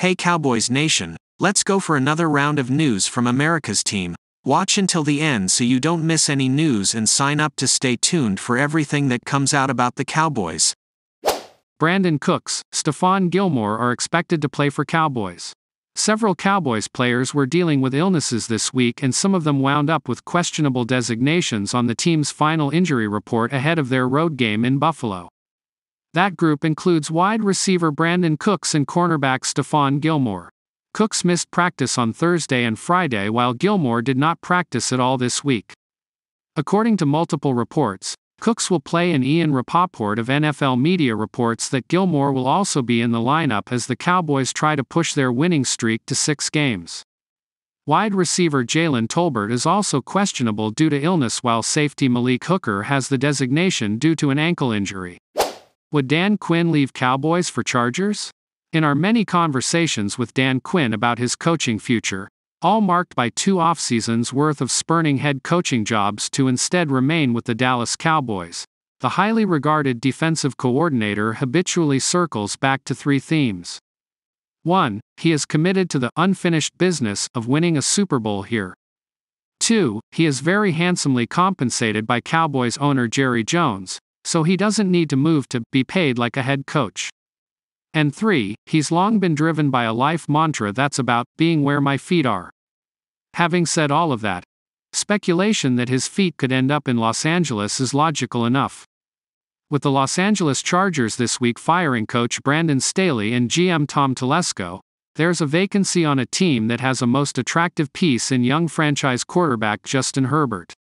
Hey Cowboys Nation, let's go for another round of news from America's team. Watch until the end so you don't miss any news and sign up to stay tuned for everything that comes out about the Cowboys. Brandon Cooks, Stephon Gilmore are expected to play for Cowboys. Several Cowboys players were dealing with illnesses this week, and some of them wound up with questionable designations on the team's final injury report ahead of their road game in Buffalo. That group includes wide receiver Brandon Cooks and cornerback Stephon Gilmore. Cooks missed practice on Thursday and Friday, while Gilmore did not practice at all this week. According to multiple reports, Cooks will play, and Ian Rapoport of NFL Media reports that Gilmore will also be in the lineup as the Cowboys try to push their winning streak to 6 games. Wide receiver Jalen Tolbert is also questionable due to illness, while safety Malik Hooker has the designation due to an ankle injury. Would Dan Quinn leave Cowboys for Chargers? In our many conversations with Dan Quinn about his coaching future, all marked by 2 off-seasons worth of spurning head coaching jobs to instead remain with the Dallas Cowboys, the highly regarded defensive coordinator habitually circles back to 3 themes. 1. He is committed to the unfinished business of winning a Super Bowl here. 2. He is very handsomely compensated by Cowboys owner Jerry Jones, so he doesn't need to move to be paid like a head coach. And 3. He's long been driven by a life mantra that's about being where my feet are. Having said all of that, speculation that his feet could end up in Los Angeles is logical enough. With the Los Angeles Chargers this week firing coach Brandon Staley and GM Tom Telesco, there's a vacancy on a team that has a most attractive piece in young franchise quarterback Justin Herbert.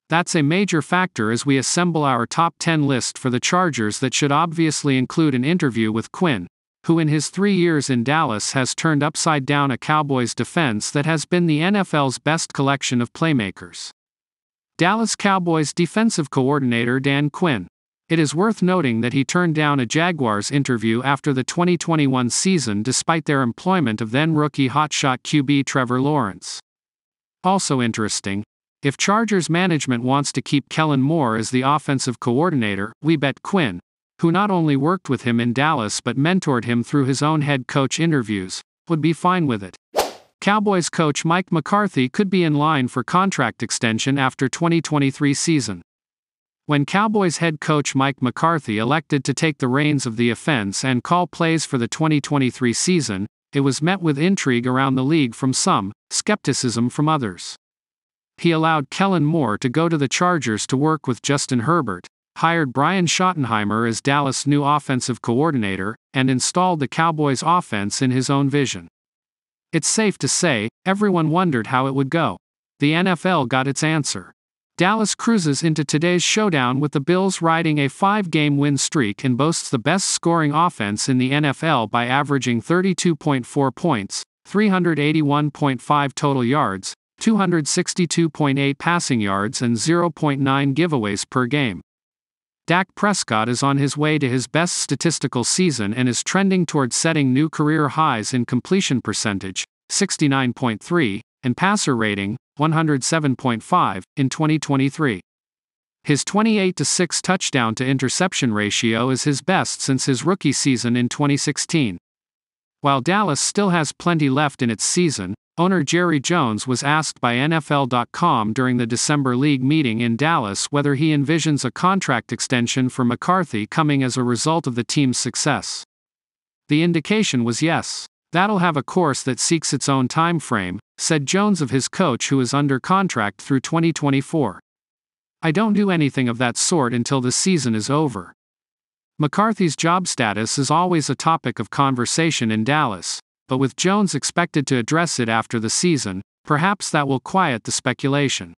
That's a major factor as we assemble our top 10 list for the Chargers that should obviously include an interview with Quinn, who in his 3 years in Dallas has turned upside down a Cowboys defense that has been the NFL's best collection of playmakers. Dallas Cowboys defensive coordinator Dan Quinn. It is worth noting that he turned down a Jaguars interview after the 2021 season despite their employment of then-rookie hotshot QB Trevor Lawrence. Also interesting, if Chargers management wants to keep Kellen Moore as the offensive coordinator, we bet Quinn, who not only worked with him in Dallas but mentored him through his own head coach interviews, would be fine with it. Cowboys coach Mike McCarthy could be in line for contract extension after 2023 season. When Cowboys head coach Mike McCarthy elected to take the reins of the offense and call plays for the 2023 season, it was met with intrigue around the league from some, skepticism from others. He allowed Kellen Moore to go to the Chargers to work with Justin Herbert, hired Brian Schottenheimer as Dallas' new offensive coordinator, and installed the Cowboys' offense in his own vision. It's safe to say, everyone wondered how it would go. The NFL got its answer. Dallas cruises into today's showdown with the Bills riding a 5-game win streak and boasts the best scoring offense in the NFL by averaging 32.4 points, 381.5 total yards, 262.8 passing yards and 0.9 giveaways per game. Dak Prescott is on his way to his best statistical season and is trending towards setting new career highs in completion percentage, 69.3, and passer rating, 107.5, in 2023. His 28-6 touchdown-to-interception ratio is his best since his rookie season in 2016. While Dallas still has plenty left in its season, owner Jerry Jones was asked by NFL.com during the December league meeting in Dallas whether he envisions a contract extension for McCarthy coming as a result of the team's success. The indication was yes. That'll have a course that seeks its own time frame, said Jones of his coach who is under contract through 2024. I don't do anything of that sort until the season is over. McCarthy's job status is always a topic of conversation in Dallas, but with Jones expected to address it after the season, perhaps that will quiet the speculation.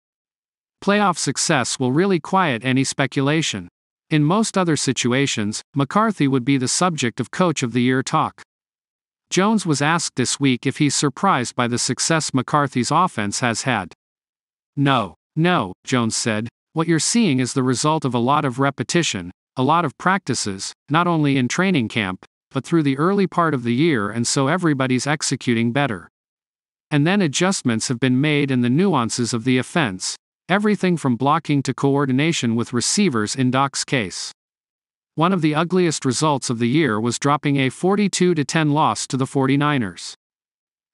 Playoff success will really quiet any speculation. In most other situations, McCarthy would be the subject of Coach of the Year talk. Jones was asked this week if he's surprised by the success McCarthy's offense has had. No, Jones said, what you're seeing is the result of a lot of repetition, a lot of practices, not only in training camp, but through the early part of the year, and so everybody's executing better. And then adjustments have been made in the nuances of the offense, everything from blocking to coordination with receivers in Doc's case. One of the ugliest results of the year was dropping a 42-10 loss to the 49ers.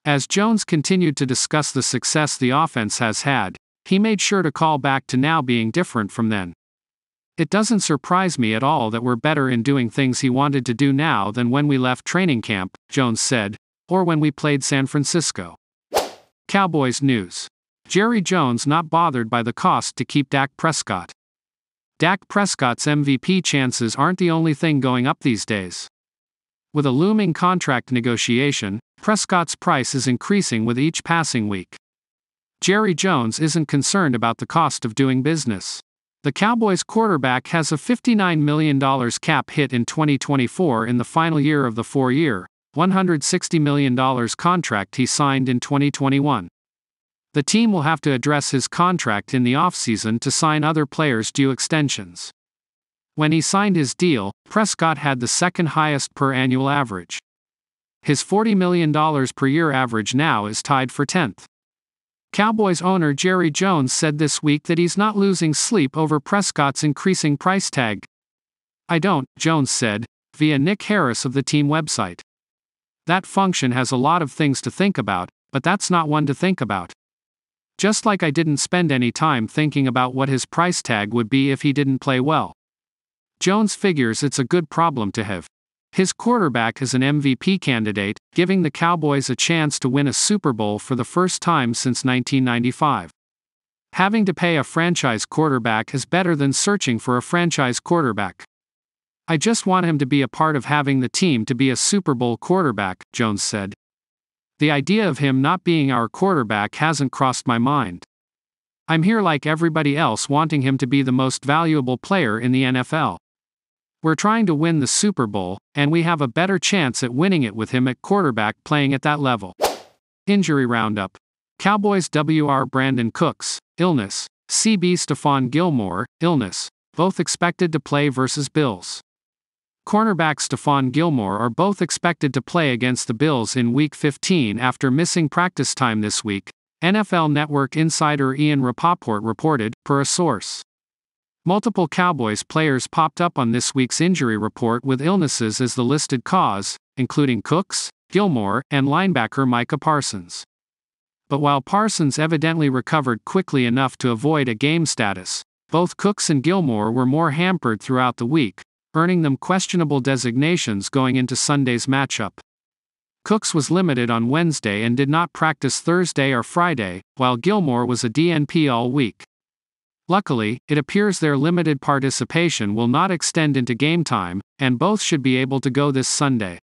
As Jones continued to discuss the success the offense has had, he made sure to call back to now being different from then. "It doesn't surprise me at all that we're better in doing things he wanted to do now than when we left training camp," Jones said, "or when we played San Francisco." Cowboys news. Jerry Jones not bothered by the cost to keep Dak Prescott. Dak Prescott's MVP chances aren't the only thing going up these days. With a looming contract negotiation, Prescott's price is increasing with each passing week. Jerry Jones isn't concerned about the cost of doing business. The Cowboys quarterback has a $59 million cap hit in 2024 in the final year of the 4-year, $160 million contract he signed in 2021. The team will have to address his contract in the offseason to sign other players due extensions. When he signed his deal, Prescott had the second highest per annual average. His $40 million per year average now is tied for 10th. Cowboys owner Jerry Jones said this week that he's not losing sleep over Prescott's increasing price tag. "I don't," Jones said, via Nick Harris of the team website. "That function has a lot of things to think about, but that's not one to think about. Just like I didn't spend any time thinking about what his price tag would be if he didn't play well." Jones figures it's a good problem to have. His quarterback is an MVP candidate, giving the Cowboys a chance to win a Super Bowl for the first time since 1995. Having to pay a franchise quarterback is better than searching for a franchise quarterback. "I just want him to be a part of having the team to be a Super Bowl quarterback," Jones said. "The idea of him not being our quarterback hasn't crossed my mind. I'm here like everybody else wanting him to be the most valuable player in the NFL. We're trying to win the Super Bowl, and we have a better chance at winning it with him at quarterback playing at that level." Injury roundup. Cowboys WR Brandon Cooks, illness. CB Stephon Gilmore, illness. Both expected to play versus Bills. Cornerback Stephon Gilmore are both expected to play against the Bills in Week 15 after missing practice time this week, NFL Network insider Ian Rapoport reported, per a source. Multiple Cowboys players popped up on this week's injury report with illnesses as the listed cause, including Cooks, Gilmore, and linebacker Micah Parsons. But while Parsons evidently recovered quickly enough to avoid a game status, both Cooks and Gilmore were more hampered throughout the week, earning them questionable designations going into Sunday's matchup. Cooks was limited on Wednesday and did not practice Thursday or Friday, while Gilmore was a DNP all week. Luckily, it appears their limited participation will not extend into game time, and both should be able to go this Sunday.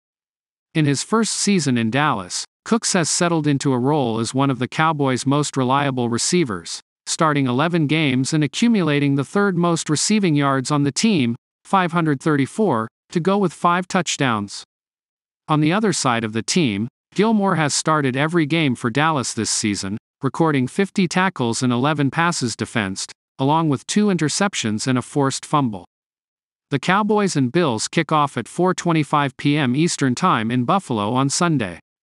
In his first season in Dallas, Cooks has settled into a role as one of the Cowboys' most reliable receivers, starting 11 games and accumulating the third most receiving yards on the team, 534, to go with 5 touchdowns. On the other side of the team, Gilmore has started every game for Dallas this season, recording 50 tackles and 11 passes defensed, along with 2 interceptions and a forced fumble. The Cowboys and Bills kick off at 4:25 p.m. Eastern Time in Buffalo on Sunday.